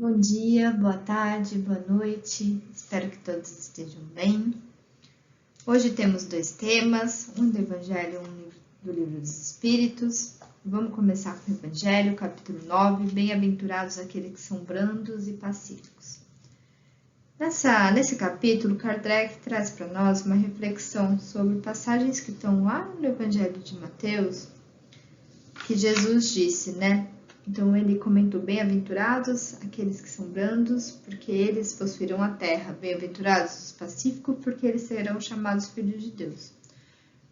Bom dia, boa tarde, boa noite, espero que todos estejam bem. Hoje temos dois temas, um do Evangelho e um do Livro dos Espíritos. Vamos começar com o Evangelho, capítulo 9, Bem-aventurados aqueles que são brandos e pacíficos. Nesse capítulo, Kardec traz para nós uma reflexão sobre passagens que estão lá no Evangelho de Mateus, que Jesus disse, né? Então ele comentou, bem-aventurados aqueles que são brandos, porque eles possuirão a terra. Bem-aventurados os pacíficos, porque eles serão chamados filhos de Deus.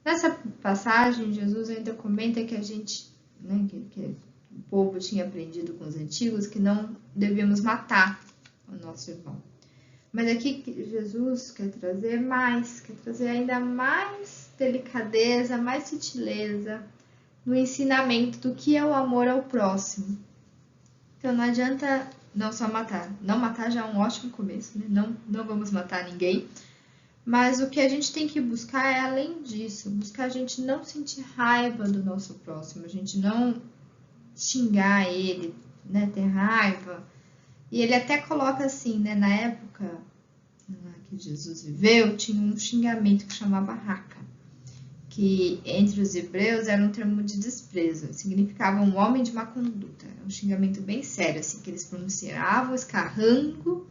Nessa passagem, Jesus ainda comenta que a gente, né, que o povo tinha aprendido com os antigos que não devíamos matar o nosso irmão. Mas aqui Jesus quer trazer mais, quer trazer ainda mais delicadeza, mais sutileza no ensinamento do que é o amor ao próximo. Então não adianta não só matar. Não matar já é um ótimo começo, né? Não vamos matar ninguém. Mas o que a gente tem que buscar é além disso. Buscar a gente não sentir raiva do nosso próximo. A gente não xingar ele, né? Ter raiva. E ele até coloca assim, né? Na época que Jesus viveu, tinha um xingamento que chamava raca, que entre os hebreus era um termo de desprezo, significava um homem de má conduta, um xingamento bem sério, assim, que eles pronunciavam escarrando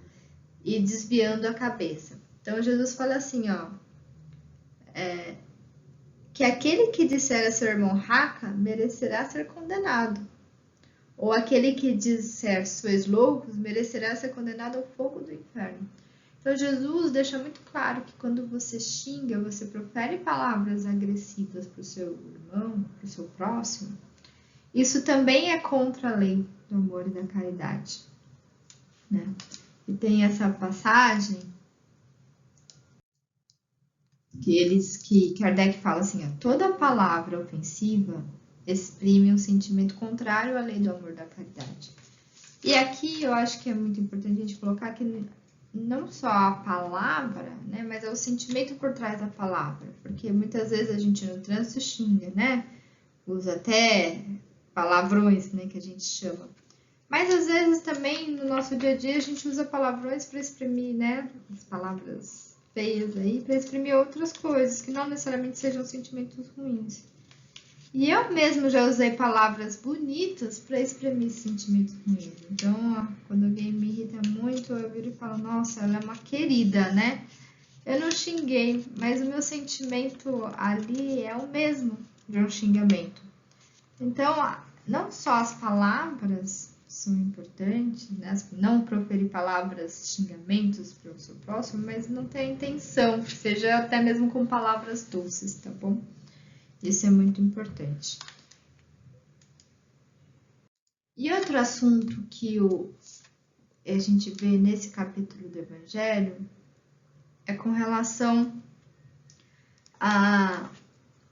e desviando a cabeça. Então Jesus fala assim, ó, que aquele que disser a seu irmão raca merecerá ser condenado, ou aquele que disser sois loucos merecerá ser condenado ao fogo do inferno. Então Jesus deixa muito claro que quando você xinga, você profere palavras agressivas para o seu irmão, para o seu próximo, isso também é contra a lei do amor e da caridade, né? E tem essa passagem que Kardec fala assim, ó, toda palavra ofensiva exprime um sentimento contrário à lei do amor e da caridade. E aqui eu acho que é muito importante a gente colocar que não só a palavra, né, mas é o sentimento por trás da palavra, porque muitas vezes a gente no trânsito xinga, né, usa até palavrões, né, que a gente chama, mas às vezes também no nosso dia a dia a gente usa palavrões para exprimir, né, as palavras feias aí, para exprimir outras coisas que não necessariamente sejam sentimentos ruins. E eu mesmo já usei palavras bonitas para exprimir sentimentos ruins. Então, quando alguém me irrita muito, eu viro e falo, nossa, ela é uma querida, né? Eu não xinguei, mas o meu sentimento ali é o mesmo de um xingamento. Então, não só as palavras são importantes, né? Não proferir palavras, xingamentos para o seu próximo, mas não ter a intenção, seja até mesmo com palavras doces, tá bom? Isso é muito importante. E outro assunto que a gente vê nesse capítulo do Evangelho é com relação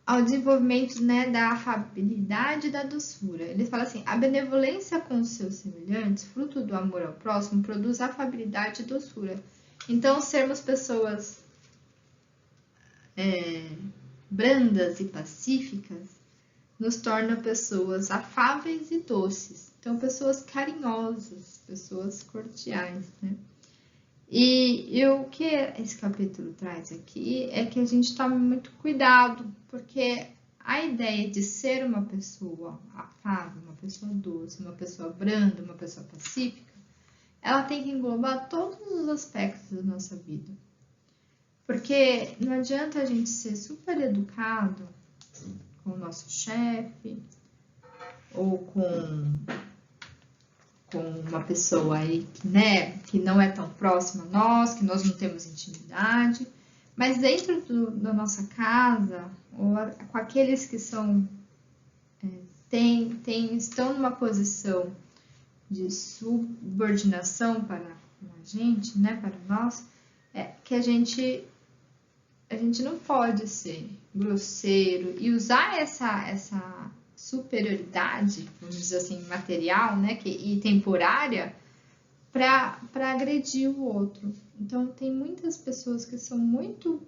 ao desenvolvimento, né, da afabilidade e da doçura. Ele fala assim, a benevolência com os seus semelhantes, fruto do amor ao próximo, produz afabilidade e doçura. Então, sermos pessoas brandas e pacíficas nos torna pessoas afáveis e doces. Então, pessoas carinhosas, pessoas cordiais, né? E o que esse capítulo traz aqui é que a gente tome muito cuidado, porque a ideia de ser uma pessoa afável, uma pessoa doce, uma pessoa branda, uma pessoa pacífica, ela tem que englobar todos os aspectos da nossa vida. Porque não adianta a gente ser super educado com o nosso chefe ou com uma pessoa aí, né, que não é tão próxima a nós, que nós não temos intimidade, mas dentro da nossa casa, ou com aqueles que são, estão numa posição de subordinação para a gente, né, para nós, que a gente não pode ser grosseiro e usar essa superioridade, vamos dizer assim, material, né, e temporária, para agredir o outro. Então, tem muitas pessoas que são muito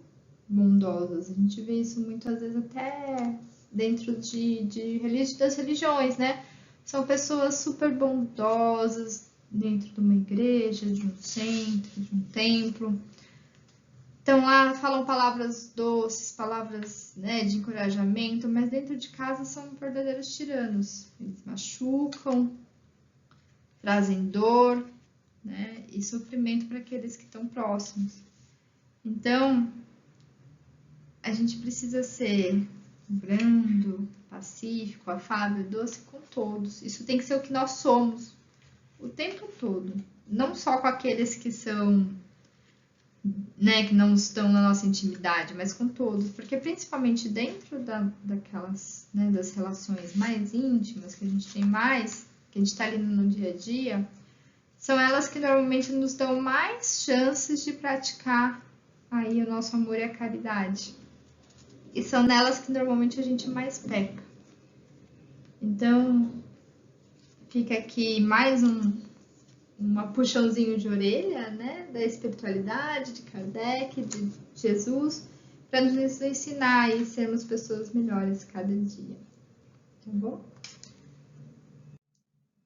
bondosas, a gente vê isso muitas vezes até dentro das religiões, né? São pessoas super bondosas, dentro de uma igreja, de um centro, de um templo. Então lá falam palavras doces, palavras, né, de encorajamento, mas dentro de casa são verdadeiros tiranos. Eles machucam, trazem dor, né, e sofrimento para aqueles que estão próximos. Então, a gente precisa ser brando, pacífico, afável, doce com todos. Isso tem que ser o que nós somos o tempo todo. Não só com aqueles que são, né, que não estão na nossa intimidade, mas com todos. Porque principalmente dentro daquelas, né, das relações mais íntimas, que a gente tem mais, que a gente está ali no dia a dia, são elas que normalmente nos dão mais chances de praticar aí o nosso amor e a caridade. E são nelas que normalmente a gente mais peca. Então, fica aqui mais um puxãozinho de orelha, né, da espiritualidade, de Kardec, de Jesus, para nos ensinar e sermos pessoas melhores cada dia. Tá bom?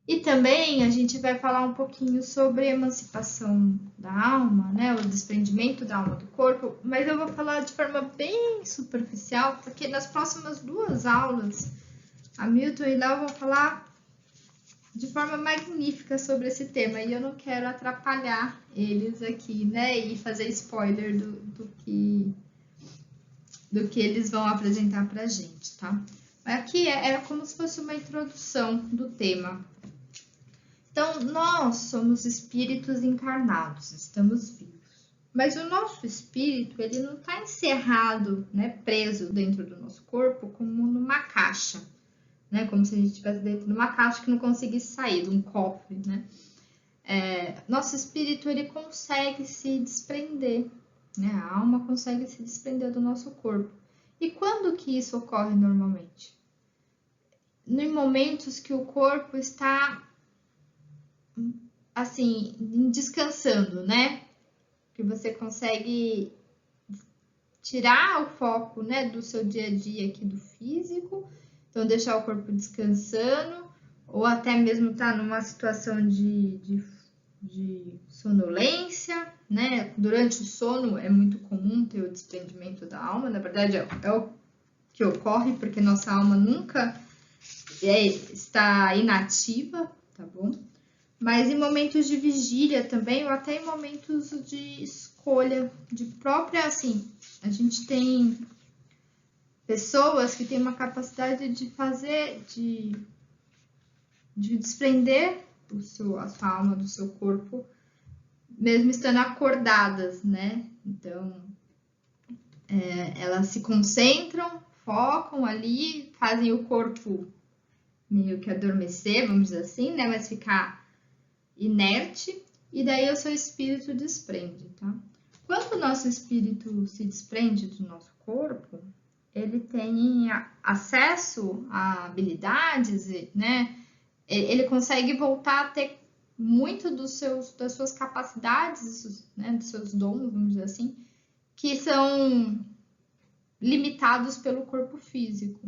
E também a gente vai falar um pouquinho sobre a emancipação da alma, né, o desprendimento da alma do corpo, mas eu vou falar de forma bem superficial, porque nas próximas 2 aulas, a Milton e Léo vão falar de forma magnífica sobre esse tema, e eu não quero atrapalhar eles aqui, né, e fazer spoiler do que eles vão apresentar pra gente, tá? Aqui é como se fosse uma introdução do tema. Então, nós somos espíritos encarnados, estamos vivos. Mas o nosso espírito, ele não está encerrado, né, preso dentro do nosso corpo como numa caixa, né, como se a gente estivesse dentro de uma caixa que não conseguisse sair, de um cofre, né. Nosso espírito, ele consegue se desprender, né, a alma consegue se desprender do nosso corpo. E quando que isso ocorre normalmente? Em momentos que o corpo está assim, descansando, né? Que você consegue tirar o foco, né, do seu dia a dia aqui do físico, então deixar o corpo descansando, ou até mesmo tá numa situação de sonolência, né? Durante o sono é muito comum ter o desprendimento da alma, na verdade é o que ocorre, porque nossa alma nunca está inativa, tá bom? Mas em momentos de vigília também, ou até em momentos de escolha, de própria, assim, a gente tem pessoas que têm uma capacidade de fazer, de desprender a sua alma do seu corpo, mesmo estando acordadas, né? Então, elas se concentram, focam ali, fazem o corpo meio que adormecer, vamos dizer assim, né? Mas ficar inerte, e daí o seu espírito desprende, tá? Quando o nosso espírito se desprende do nosso corpo, ele tem acesso a habilidades, né? Ele consegue voltar a ter muito das suas capacidades, né? Dos seus dons, vamos dizer assim, que são limitados pelo corpo físico.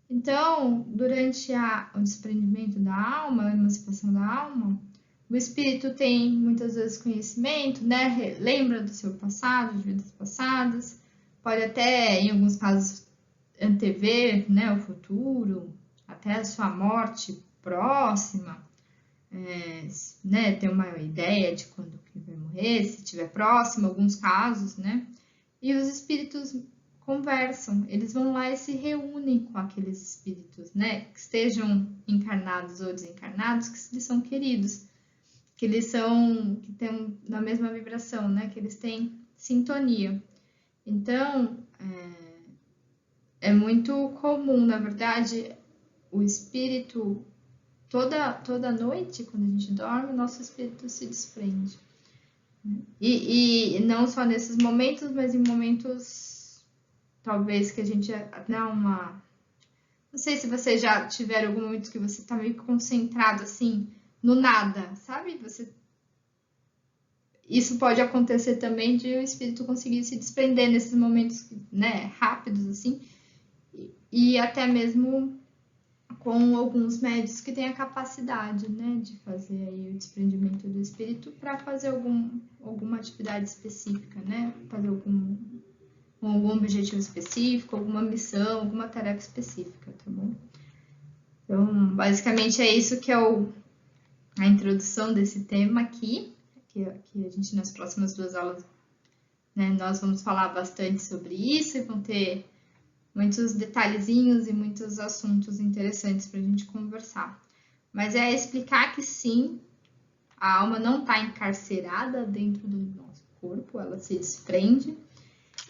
Então, durante o desprendimento da alma, a emancipação da alma, o espírito tem muitas vezes conhecimento, né? Lembra do seu passado, de vidas passadas, pode até, em alguns casos, antever, né, o futuro, até a sua morte próxima, né, ter uma ideia de quando que vai morrer, se estiver próximo, alguns casos, né? E os espíritos conversam, eles vão lá e se reúnem com aqueles espíritos, né, que estejam encarnados ou desencarnados, que eles são queridos, que eles são, que têm na mesma vibração, né, que eles têm sintonia. Então, é muito comum, na verdade, o espírito, toda noite, quando a gente dorme, o nosso espírito se desprende. E não só nesses momentos, mas em momentos, talvez, que a gente dá uma... Não sei se vocês já tiveram algum momento que você tá meio concentrado, assim, no nada, sabe? Isso pode acontecer também de o espírito conseguir se desprender nesses momentos, né, rápidos, assim, e até mesmo com alguns médios que têm a capacidade, né, de fazer aí o desprendimento do espírito para fazer alguma atividade específica, né, fazer algum objetivo específico, alguma missão, alguma tarefa específica, tá bom? Então, basicamente é isso que é a introdução desse tema aqui, que a gente nas próximas 2 aulas, né, nós vamos falar bastante sobre isso e vão ter muitos detalhezinhos e muitos assuntos interessantes para a gente conversar. Mas é explicar que sim, a alma não está encarcerada dentro do nosso corpo, ela se desprende.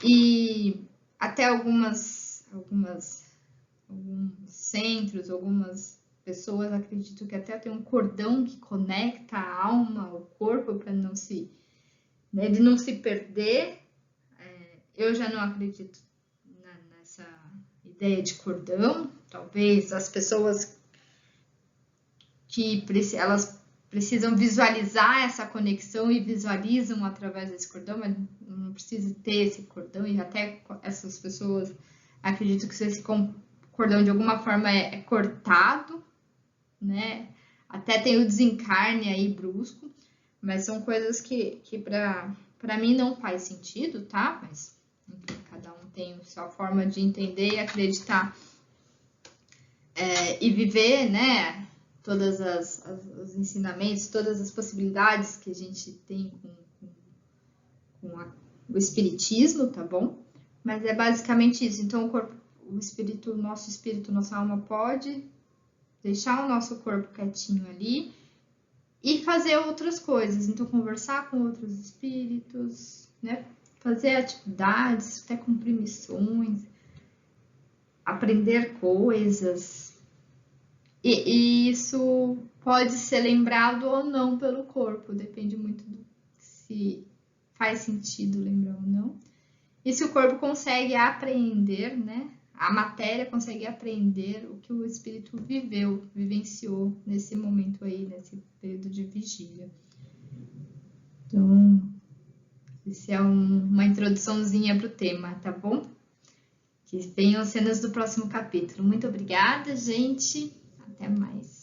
E até alguns centros, algumas pessoas acreditam que até tem um cordão que conecta a alma ao corpo para ele não se perder. Eu já não acredito nessa ideia de cordão. Talvez as pessoas que elas precisam visualizar essa conexão e visualizam através desse cordão, mas não precisa ter esse cordão, e até essas pessoas acreditam que esse cordão de alguma forma é cortado, né? Até tem o desencarne aí brusco, mas são coisas que para mim não faz sentido, tá? Mas enfim, cada um tem a sua forma de entender e acreditar e viver, né? Todos os ensinamentos, todas as possibilidades que a gente tem com o espiritismo, tá bom? Mas é basicamente isso. Então, nosso espírito, nossa alma pode deixar o nosso corpo quietinho ali e fazer outras coisas. Então, conversar com outros espíritos, né? Fazer atividades, até cumprir missões, aprender coisas. E isso pode ser lembrado ou não pelo corpo, depende muito do se faz sentido lembrar ou não. E se o corpo consegue apreender, né? A matéria consegue aprender o que o espírito vivenciou nesse momento aí, nesse período de vigília. Então, isso é uma introduçãozinha para o tema, tá bom? Que venham cenas do próximo capítulo. Muito obrigada, gente. Até mais.